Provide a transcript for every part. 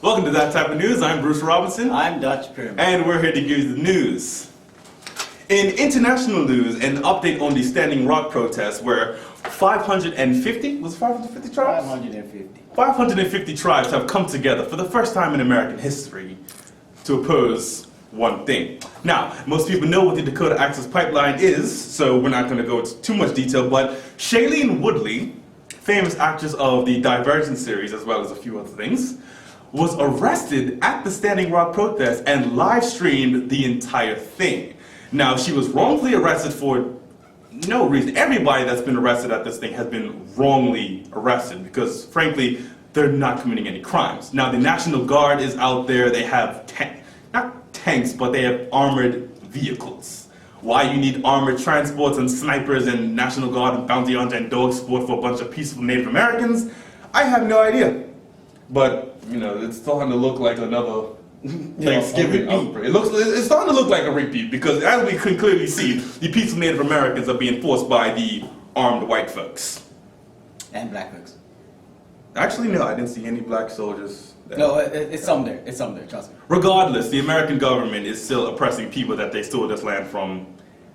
Welcome to That Type of News. I'm Bruce Robinson. I'm Dutch Pyramid. And we're here to give you the news. In international news, an update on the Standing Rock protests where 550 tribes? 550. 550 tribes have come together for the first time in American history to oppose one thing. Now, most people know what the Dakota Access Pipeline is, so we're not going to go into too much detail, but Shailene Woodley, famous actress of the Divergent series as well as a few other things, was arrested at the Standing Rock protest and live streamed the entire thing. Now, she was wrongfully arrested for no reason. Everybody that's been arrested at this thing has been wrongly arrested because, frankly, they're not committing any crimes. Now, the National Guard is out there. They have not tanks, but they have armored vehicles. Why you need armored transports and snipers and National Guard and bounty hunter and dog sport for a bunch of peaceful Native Americans, I have no idea. But, you know, it's starting to look like another Thanksgiving outbreak. It's starting to look like a repeat because, as we can clearly see, the peaceful Native Americans are being forced by the armed white folks. And black folks. Actually, no, I didn't see any black soldiers. No, it's some there. It's some there, trust me. Regardless, the American government is still oppressing people that they stole this land from,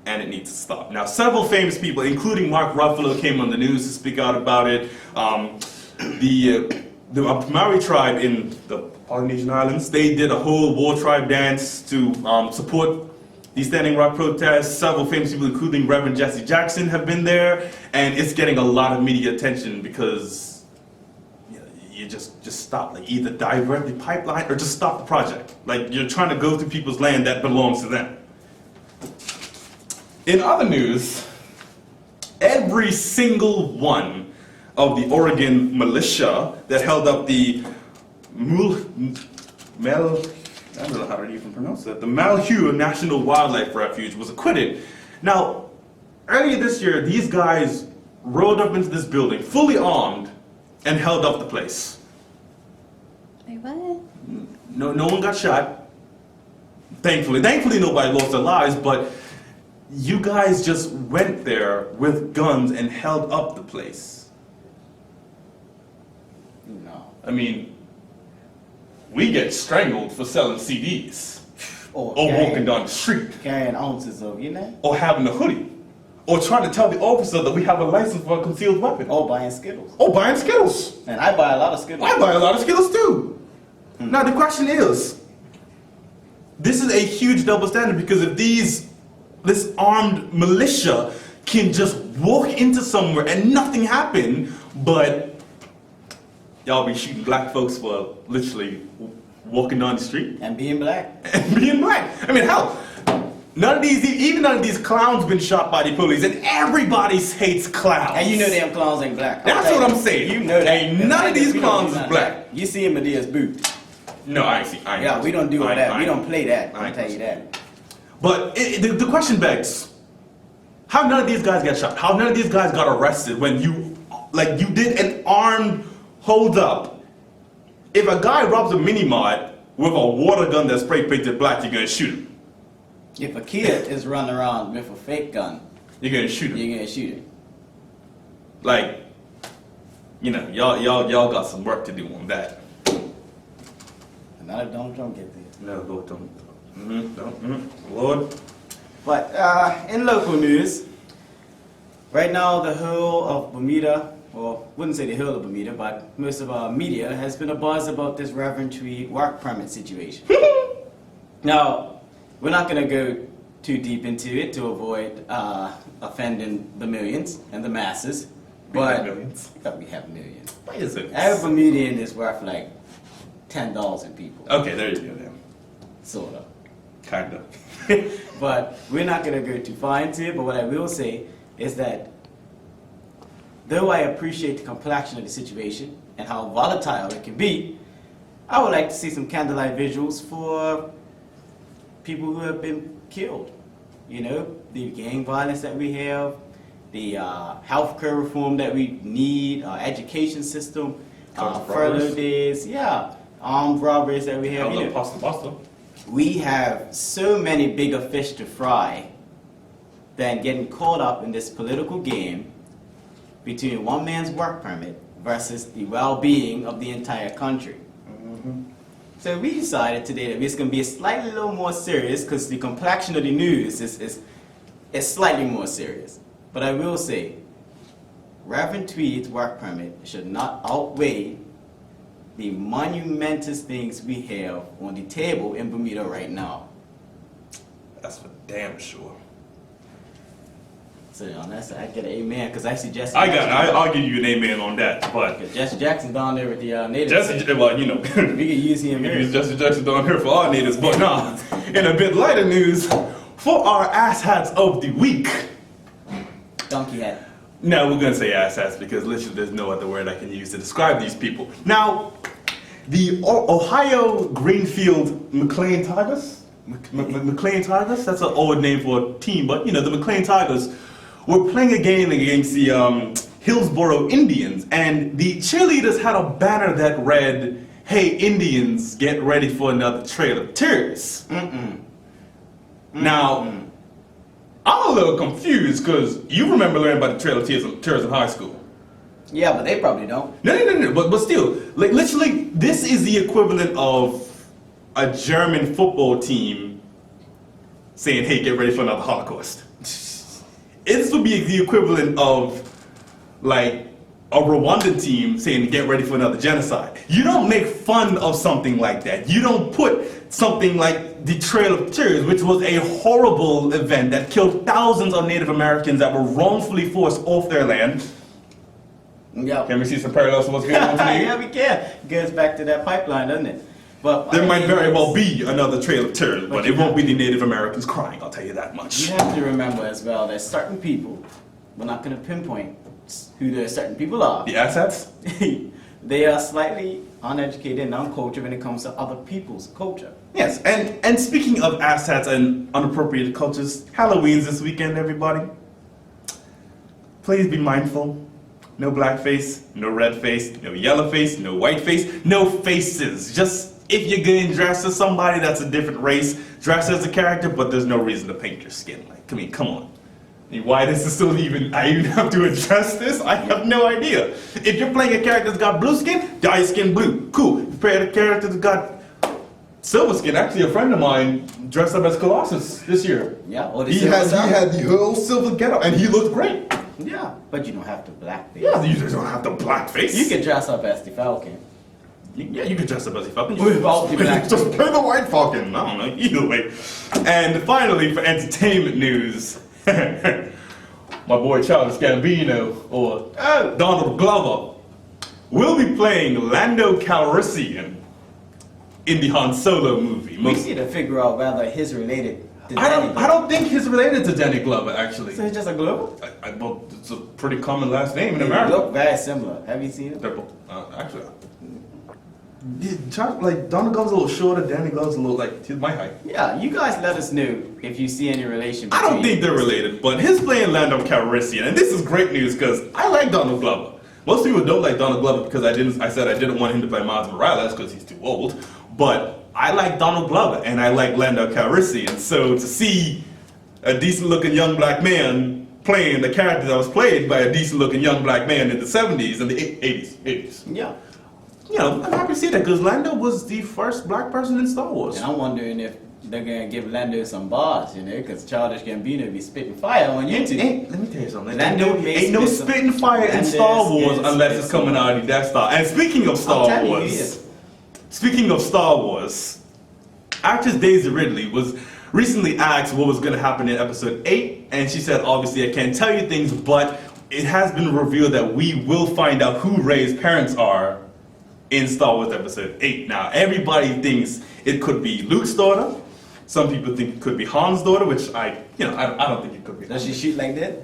and it needs to stop. Now, several famous people, including Mark Ruffalo, came on the news to speak out about it. The Maori tribe in the Polynesian Islands, they did a whole war tribe dance to support the Standing Rock protests. Several famous people, including Reverend Jesse Jackson, have been there, and it's getting a lot of media attention because you just stop. Like, either divert the pipeline or just stop the project. Like, you're trying to go through people's land that belongs to them. In other news, every single one of the Oregon militia that held up the I don't know how to even pronounce that, the Malheur National Wildlife Refuge was acquitted. Now, earlier this year, these guys rode up into this building, fully armed, and held up the place. Wait, what? No one got shot. Thankfully nobody lost their lives, but you guys just went there with guns and held up the place. No. I mean, we get strangled for selling CDs. Or walking down the street. Carrying ounces of, Or having a hoodie. Or trying to tell the officer that we have a license for a concealed weapon. Or buying Skittles. And I buy a lot of Skittles. I buy a lot of Skittles too. Now the question is, this is a huge double standard because if this armed militia can just walk into somewhere and nothing happen, but y'all be shooting black folks for literally walking down the street. And being black. I mean, hell, none of these clowns been shot by the police, and everybody hates clowns. And you know them clowns ain't black. That's what I'm saying. You know that. Ain't none of these clowns is black. You see him in Medea's boot. No, I ain't see. Yeah, we don't do all that. We don't play that. I'll tell you that. But the question begs, how none of these guys got shot? How none of these guys got arrested when you did an armed hold up? If a guy robs a mini-mart with a water gun that's spray painted black, you're gonna shoot him. If a kid is running around with a fake gun, you're gonna shoot him. You're gonna shoot him. Like, y'all got some work to do on that. And not if Donald Trump get there. No, Lord, don't. Lord. But in local news, right now the Hill of Bermuda, well, wouldn't say the Hill of Bermuda, but most of our media has been abuzz about this Reverend Tweed work permit situation. Now, we're not going to go too deep into it to avoid offending the millions and the masses. We have millions. We have millions. Why is it? Every Bermudian is worth like 10,000 people. Okay, there you go then. Sort of. Kind of. But we're not going to go too far into it, but what I will say is that though I appreciate the complexion of the situation and how volatile it can be, I would like to see some candlelight visuals for people who have been killed. The gang violence that we have, the health care reform that we need, our education system, furlough days, armed robberies that we have. Pasta. We have so many bigger fish to fry than getting caught up in this political game between one man's work permit versus the well-being of the entire country. So we decided today that it's going to be a slightly little more serious because the complexion of the news is slightly more serious. But I will say, Reverend Tweed's work permit should not outweigh the monumentous things we have on the table in Bermuda right now. That's for damn sure. So on that side, I get an amen because I see Jesse. I'll give you an amen on that, but Jesse Jackson down there with the natives. well, you know, We can use him here. use Jesse Jackson down here for our natives, but nah. In a bit lighter news, for our asshats of the week. Donkey hat. No, we're gonna say asshats because literally there's no other word I can use to describe these people. Now, the Ohio Greenfield McLean Tigers. McLean Tigers? That's an old name for a team, but you know, the McLean Tigers were playing a game against the Hillsboro Indians, and the cheerleaders had a banner that read, "Hey Indians, get ready for another trail of tears." Now, I'm a little confused because you remember learning about the trail of tears in high school. Yeah, but they probably don't. No, but still, like literally, this is the equivalent of a German football team saying, "Hey, get ready for another Holocaust." This would be the equivalent of like a Rwandan team saying, "Get ready for another genocide." You don't make fun of something like that. You don't put something like the Trail of Tears, which was a horrible event that killed thousands of Native Americans that were wrongfully forced off their land. Yeah. Can we see some parallels to what's going on today? Yeah, we can. Goes back to that pipeline, doesn't it? But There might very well be another Trail of Tears, but you it won't be the Native Americans crying, I'll tell you that much. You have to remember as well that certain people, we're not going to pinpoint who the certain people are. The assets? They are slightly uneducated and uncultured when it comes to other people's culture. Yes, and speaking of assets and unappropriated cultures, Halloween's this weekend, everybody. Please be mindful. No blackface, no red face, no yellow face, no white face, no faces. Just if you're getting dressed as somebody that's a different race, dress as a character, but there's no reason to paint your skin. Like, I mean, come on. I mean, why this is still I even have to address this? I have no idea. If you're playing a character that's got blue skin, dye your skin blue. Cool. If you play a character that's got silver skin, actually a friend of mine dressed up as Colossus this year. Yeah, or the He silver had star. the whole silver getup, and he looked great. Yeah, but you don't have to blackface. Yeah, you just don't have the blackface. You can dress up as the Falcon. Yeah, you can dress up as a falcon. Without the black. Just play the white falcon. I don't know. Either way. And finally, for entertainment news, my boy Charles Gambino or Donald Glover will be playing Lando Calrissian in the Han Solo movie. We need to figure out whether he's related to I Danny don't think he's related to Danny Glover actually. So he's just a Glover? Well, it's a pretty common last name in They America. look very similar. Have you seen They're him? both, actually. Like Donald Glover's a little shorter, Danny Glover's a little like he's my height. Yeah, you guys let us know if you see any relation I between don't think they're related, but his playing Lando Calrissian, and this is great news because I like Donald Glover. Most people don't like Donald Glover because I said I didn't want him to play Miles Morales because he's too old. But I like Donald Glover and I like Lando Calrissian. So to see a decent-looking young black man playing the character that was played by a decent-looking young black man in the 70s and the 80s. Yeah. You know, I'm happy to see that because Lando was the first black person in Star Wars. And I'm wondering if they're going to give Lando some bars, you know, because Childish Gambino be spitting fire on YouTube. Let me tell you something. Lando Ain't no spitting fire in Star Wars unless it's coming out of the Death Star. And speaking of Star Wars, actress Daisy Ridley was recently asked what was going to happen in episode 8, and she said, obviously I can't tell you things, but it has been revealed that we will find out who Rey's parents are in Star Wars episode 8. Now, everybody thinks it could be Luke's daughter. Some people think it could be Han's daughter, which I don't think it could be. Does she shoot like that?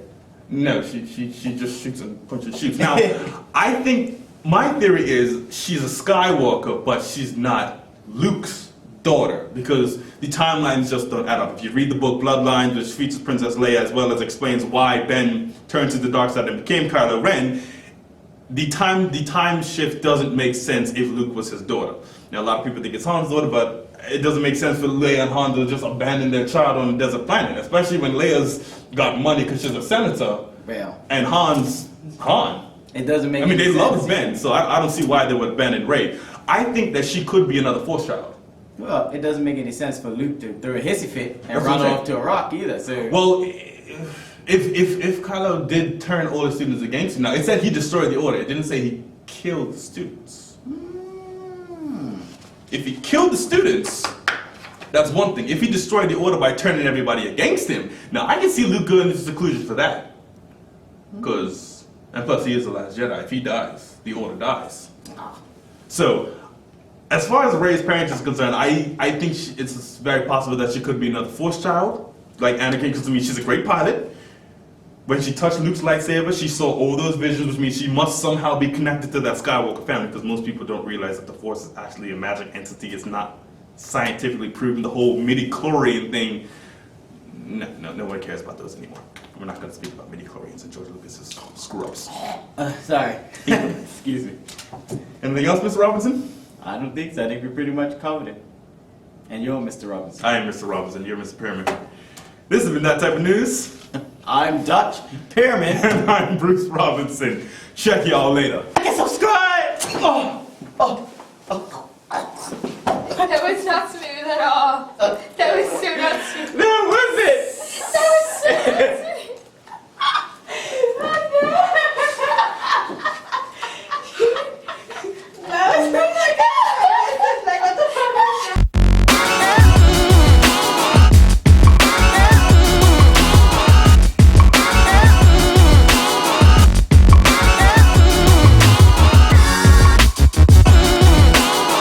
No, she just shoots and punches shoots. Now, I think my theory is she's a Skywalker, but she's not Luke's daughter because the timelines just don't add up. If you read the book Bloodlines, which features Princess Leia as well as explains why Ben turned to the dark side and became Kylo Ren, the time shift doesn't make sense if Luke was his daughter. Now, a lot of people think it's Han's daughter, but it doesn't make sense for Leia and Han to just abandon their child on a desert planet, especially when Leia's got money because she's a senator, Well, and Han's Han. it doesn't make I mean, any they sense. love Ben, so I don't see why they would abandon Rey. I think that she could be another Force child. Well, it doesn't make any sense for Luke to throw a hissy fit and That's run what I'm off to a rock either. So Well, if Kylo did turn all the students against him, now it said he destroyed the order. It didn't say he killed the students. If he killed the students, that's one thing. If he destroyed the order by turning everybody against him, now I can see Luke going into seclusion for that. Because, and plus he is the last Jedi. If he dies, the order dies. So, as far as Rey's parents is concerned, I think it's very possible that she could be another Force child, like Anakin, because to me she's a great pilot. When she touched Luke's lightsaber, she saw all those visions, which means she must somehow be connected to that Skywalker family, because most people don't realize that the Force is actually a magic entity. It's not scientifically proven. The whole midi-chlorian thing, no one cares about those anymore. We're not going to speak about midi-chlorians and George Lucas's screw-ups. sorry. Excuse me. Anything else, Mr. Robinson? I don't think so. I think we pretty much covered it. And you're Mr. Robinson. I am Mr. Robinson. You're Mr. Pyramid. This has been That Type of News. I'm Dutch Pyramid. And I'm Bruce Robinson. Check y'all later. And subscribe! That was not smooth at all. That was so